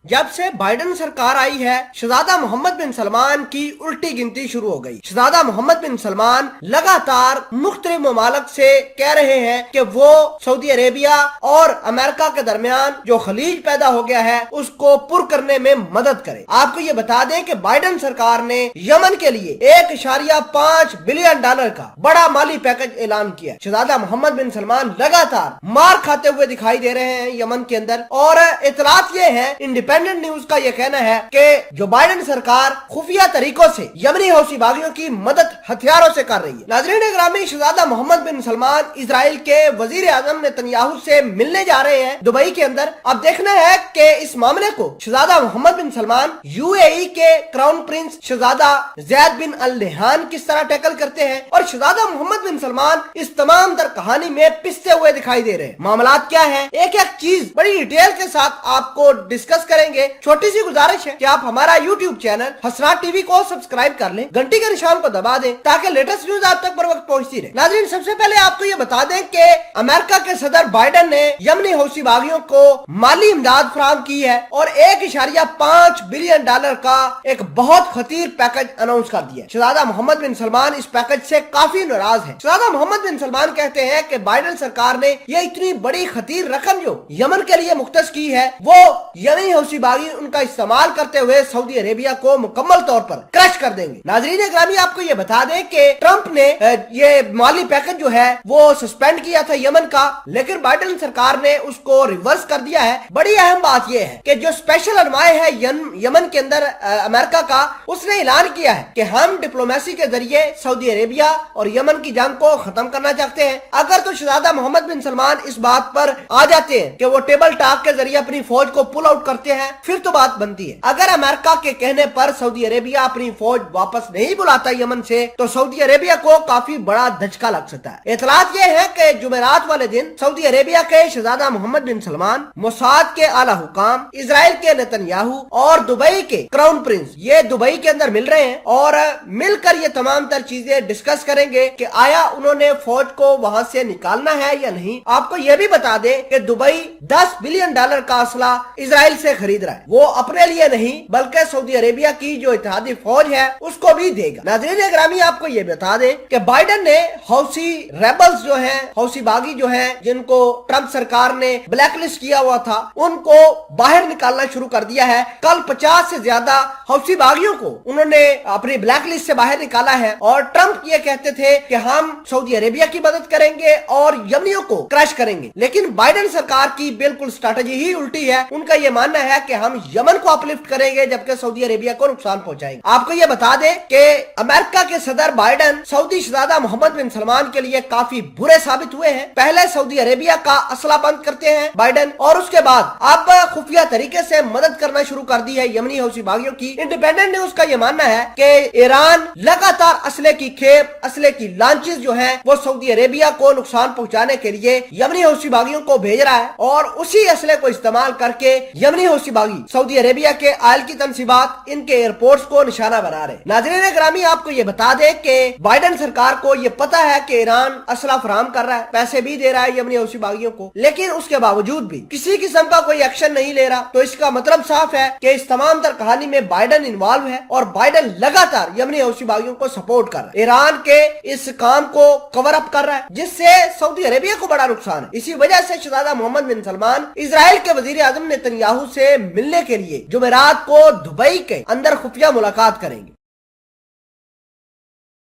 जब से बाइडन सरकार आई है, शहजादा मोहम्मद बिन सलमान की उल्टी गिनती शुरू हो गई। शहजादा मोहम्मद बिन सलमान लगातार मुख्तलिफ ममालिक से कह रहे हैं कि वो सऊदी अरेबिया और अमेरिका के दरमियान जो खलीज पैदा हो गया है उसको पुर करने में मदद करे। आपको ये बता दें कि बाइडन सरकार ने यमन के लिए $1.5 बिलियन का बड़ा माली पैकेज ऐलान किया। शहजादा मोहम्मद बिन सलमान लगातार मार खाते हुए दिखाई दे रहे हैं यमन के अंदर, और इतलात ये है, इंडिपेंडेंट न्यूज का ये कहना है कि जो बाइडन सरकार खुफिया तरीकों से यमनी हौसी बागियों की मदद हथियारों से कर रही है। नाज़रीन ग्रामी, शहजादा मोहम्मद बिन सलमान इजराइल के वजीर आजम नेतन्याहू से मिलने जा रहे हैं दुबई के अंदर। अब देखना है कि इस मामले को शहजादा मोहम्मद बिन सलमान यूएई के क्राउन प्रिंस शहजादा जैद बिन अल नहयान किस तरह टैकल करते हैं, और शहजादा मोहम्मद बिन सलमान इस तमाम तर कहानी में पिसते हुए दिखाई दे रहे हैं। मामलात क्या है, एक एक चीज बड़ी डिटेल के साथ आपको डिस्कस करेंगे। छोटी सी गुजारिश है कि आप हमारा यूट्यूब चैनल हसरात टीवी को सब्सक्राइब कर लें, घंटी के निशान को दबा दें ताकि लेटेस्ट न्यूज आप तक बर वक्त पहुंचती रहे। नाज़रीन, सबसे पहले आपको ये बता दें कि अमेरिका के सदर बाइडन ने यमनी हौसी बागियों को माली इमदाद फराहम की है और $1.5 बिलियन का एक बहुत खतीर पैकेज अनाउंस कर दिया। शहजादा मोहम्मद बिन सलमान इस पैकेज से काफी नाराज है। शहजादा मोहम्मद बिन सलमान कहते हैं कि बाइडन सरकार ने ये इतनी बड़ी खतीर रकम जो यमन के लिए मुख्तस की है, वो यमनी हौसी बागी उनका इस्तेमाल करते हुए सऊदी अरेबिया को मुकम्मल तौर पर क्रश कर देंगे। नाज़रीन ग्रामी, आपको ये बता दें कि ट्रंप ने ये माली पैकेज जो है वो सस्पेंड किया था यमन का, लेकिन बाइडन सरकार ने उसको रिवर्स कर दिया है। बड़ी अहम बात यह है कि जो स्पेशल अनुमाय है यमन के अंदर अमेरिका का, उसने ऐलान किया है कि हम डिप्लोमेसी के जरिए सऊदी अरेबिया और यमन की जंग को खत्म करना चाहते हैं। अगर तो शहजादा मोहम्मद बिन सलमान इस बात पर आ जाते हैं कि वो टेबल टॉक के जरिए अपनी फौज को पुल आउट करते हैं, फिर तो बात बनती है। अगर अमेरिका के कहने पर सऊदी अरेबिया अपनी फौज वापस नहीं बुलाता यमन से, तो सऊदी अरेबिया को काफी बड़ा धचका लग सकता है। इतलात ये है कि जुमेरात वाले दिन सऊदी अरेबिया के शहजादा मोहम्मद बिन सलमान, मोसाद के आला हुकाम, इजराइल के नेतन्याहू और दुबई के क्राउन प्रिंस ये दुबई के अंदर मिल रहे हैं और मिलकर ये तमाम तर चीजें डिस्कस करेंगे कि आया उन्होंने फौज को वहां से निकालना है या नहीं। आपको यह भी बता दें कि दुबई $10 बिलियन का असला इजराइल से खरीद रहा है। वो अपने लिए नहीं बल्कि सऊदी अरेबिया की जो इत्तेहादी फौज है उसको भी देगा। नाज़रीन ग्रामी, आपको ये बता दें कि बाइडन ने हौसी रेबल्स जो हैं, हौसी बागी जो हैं, जिनको ट्रंप सरकार ने ब्लैकलिस्ट किया हुआ था, उनको बाहर निकालना शुरू कर दिया है। कल 50 से ज्यादा हौसी बागियों को उन्होंने अपनी ब्लैकलिस्ट से बाहर निकाला है और ट्रंप ये कहते थे कि हम सऊदी अरेबिया की मदद करेंगे और यमनियों को क्रश करेंगे, लेकिन बाइडन सरकार की बिल्कुल स्ट्रैटेजी ही उल्टी है। उनका ये मानना है कि हम यमन को अपलिफ्ट करेंगे जबकि सऊदी अरेबिया को नुकसान पहुंचाएंगे। आपको ये बता दें कि अमेरिका के सदर बाइडन सऊदी शहजादा मोहम्मद बिन सलमान के लिए काफी बुरे साबित हुए हैं। पहले सऊदी अरेबिया का असला बंद करते हैं बाइडन, और उसके बाद अब खुफिया तरीके से मदद करना शुरू कर दी है यमनी हौसी बागियों की। इंडिपेंडेंट न्यूज का ये मानना है कि ईरान लगातार असले की खेप, असले की लॉन्चेस जो है वो सऊदी अरेबिया को नुकसान पहुंचाने के लिए यमनी हौसी बागियों को भेज रहा है और उसी असले को इस्तेमाल करके यमनी हौसी बागी सऊदी अरेबिया के आयल की तनसीबात, इनके एयरपोर्ट्स को निशाना बना रहे। नाज़रीन ग्रामी, आपको ये बता दें कि बाइडन सरकार को ये पता है कि ईरान असला फराहम कर रहा है, पैसे भी दे रहा है यमनी हौसी बागियों को, लेकिन उसके बावजूद भी किसी किस्म का कोई एक्शन नहीं ले रहा। तो इसका मतलब साफ है कि इस तमाम तर कहानी में बाइडन इन्वॉल्व है और बाइडन लगातार यमनी हौसी बागियों को सपोर्ट कर रहा है, ईरान के इस काम को कवर अप कर रहा है, जिससे सऊदी अरेबिया को बड़ा नुकसान है। इसी वजह से शहजादा मोहम्मद बिन सलमान इजराइल के वजीर आजम नेतन्याहू से मिलने के लिए जुमेरात को दुबई के अंदर खुफिया मुलाकात करेंगे।